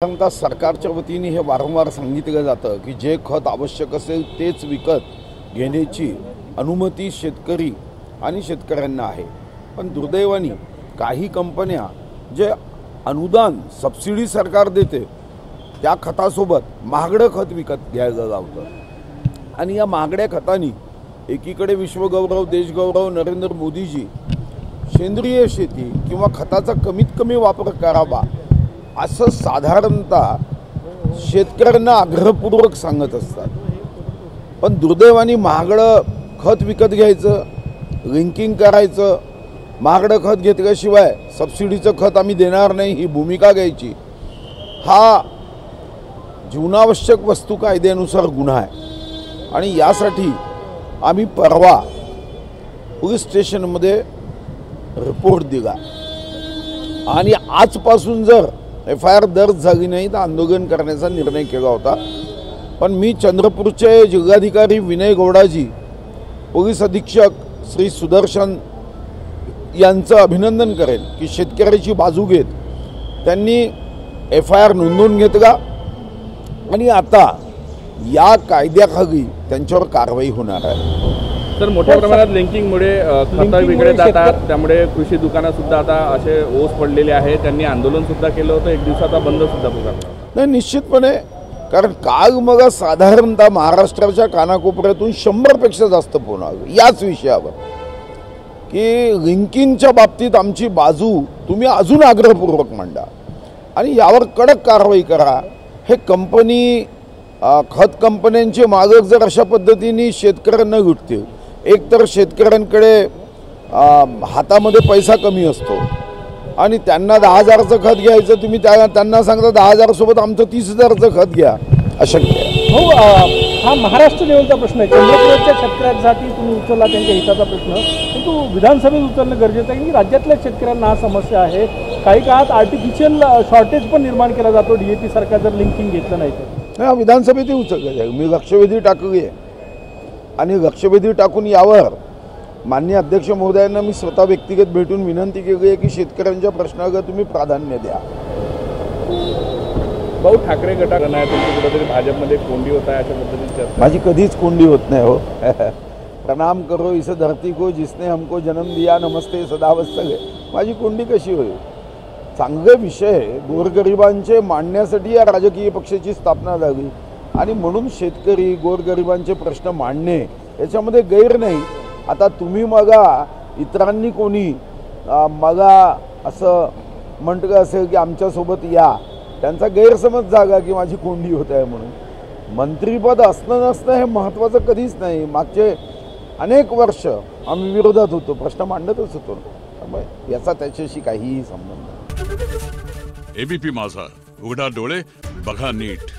साधारणतः सरकारच्या वतीने हे वारंवार सांगितलं जातं की जे खत आवश्यक असेल तेच विकत घेण्याची अनुमती शेतकरी आणि शेतकऱ्यांना आहे। पण दुर्दैवाने काही कंपन्या जे अनुदान सबसिडी सरकार देते त्या खतासोबत महागडं खत विकत घ्यायला लावतं आणि या महागड्या खतानी एकीकडे विश्वगौरव देशगौरव नरेंद्र मोदीजी सेंद्रिय शेती किंवा खताचा कमीत कमी वापर करावा असं साधारणतः शेतकऱ्यांना आग्रहपूर्वक सांगत असतात। पण दुर्दैवाने महागडं खत विकत घ्यायचं, लिंकिंग करायचं, महागडं खत घेतल्याशिवाय सबसिडीचं खत आम्ही देणार नाही ही भूमिका घ्यायची, हा जीवनावश्यक वस्तू कायद्यानुसार गुन्हा आहे। आणि यासाठी आम्ही परवा पोलीस स्टेशनमध्ये रिपोर्ट दिला आणि आजपासून जर FIR दर्ज झाली नाही तर आंदोलन करण्याचा निर्णय केला होता। पण मी चंद्रपूरचे जिल्हाधिकारी विनय गौडाजी, पोलीस अधीक्षक श्री सुदर्शन यांचं अभिनंदन करेन की शेतकऱ्याची बाजू घेत त्यांनी FIR नोंदवून घेतला आणि आता या कायद्याखाली त्यांच्यावर कारवाई होणार आहे। सर, मोठ्या प्रमाणात लिंकिंगमुळे खत विकले जातात, त्यामुळे कृषी दुकानं सुद्धा आता असे ओस पडलेले आहेत। त्यांनी आंदोलन सुद्धा केलं होतं, एक दिवसाचा बंद सुद्धा पुकारला। नाही, निश्चितपणे, कारण काल मग साधारणतः महाराष्ट्राच्या कानाकोपऱ्यातून 100पेक्षा जास्त फोन आले याच विषयावर की लिंकिंगच्या बाबतीत आमची बाजू तुम्ही अजून आग्रहपूर्वक मांडा आणि यावर कडक कारवाई करा। हे कंपनी खत कंपन्यांचे मालक जर अशा पद्धतीने शेतकऱ्यांना लुटतील, एक तर शेतकऱ्यांकडे हातामध्ये पैसा कमी असतो आणि त्यांना 10,000चं खत घ्यायचं, तुम्ही त्यांना सांगता 10,000 सोबत आमचं 30,000चं खत घ्या, अशक्य आहे। हो, हा महाराष्ट्र लेवलचा प्रश्न आहे। चंद्रपूरच्या शेतकऱ्यांसाठी तुम्ही उचलला त्यांच्या हिताचा प्रश्न, परंतु विधानसभेत उचलणं गरजेचं आहे की राज्यातल्या शेतकऱ्यांना हा समस्या आहे। काही काळात आर्टिफिशियल शॉर्टेज पण निर्माण केला जातो DAP सारखा जर लिंकिंग घेतलं नाही तर। विधानसभेतही उचललं जाईल। मी लक्षवेधी टाकली आहे आणि लक्षवेधी टाकून यावर माननीय अध्यक्ष महोदयांना मी स्वतः व्यक्तिगत भेटून विनंती केली आहे की शेतकऱ्यांच्या प्रश्नाला तुम्ही प्राधान्य द्या। भाऊ, ठाकरे गटाला कुठेतरी भाजपमध्ये कोंडी होत आहे अशा पद्धतीने माझी कधीच कोंडी होत नाही हो। प्रणाम करो इस धरती को जिसने हमको जन्म दिया, नमस्ते सदावत्सले। माझी कोंडी कशी होईल? चांगले विषय गोरगरिबांचे मांडण्यासाठी या राजकीय पक्षाची स्थापना झाली आणि म्हणून शेतकरी गोरगरिबांचे प्रश्न मांडणे याच्यामध्ये गैर नाही। आता तुम्ही मगा इतरांनी कोणी मगा असं म्हटलं असेल की आमच्यासोबत या, त्यांचा गैरसमज झाला की माझी कोंडी होत आहे म्हणून। मंत्रिपद असणं नसणं हे महत्त्वाचं कधीच नाही। मागचे अनेक वर्ष आम्ही विरोधात होतो, प्रश्न मांडतच होतो, त्यामुळे याचा त्याच्याशी काहीही संबंध नाही। ABP माझा, उघडा डोळे बघा नीट।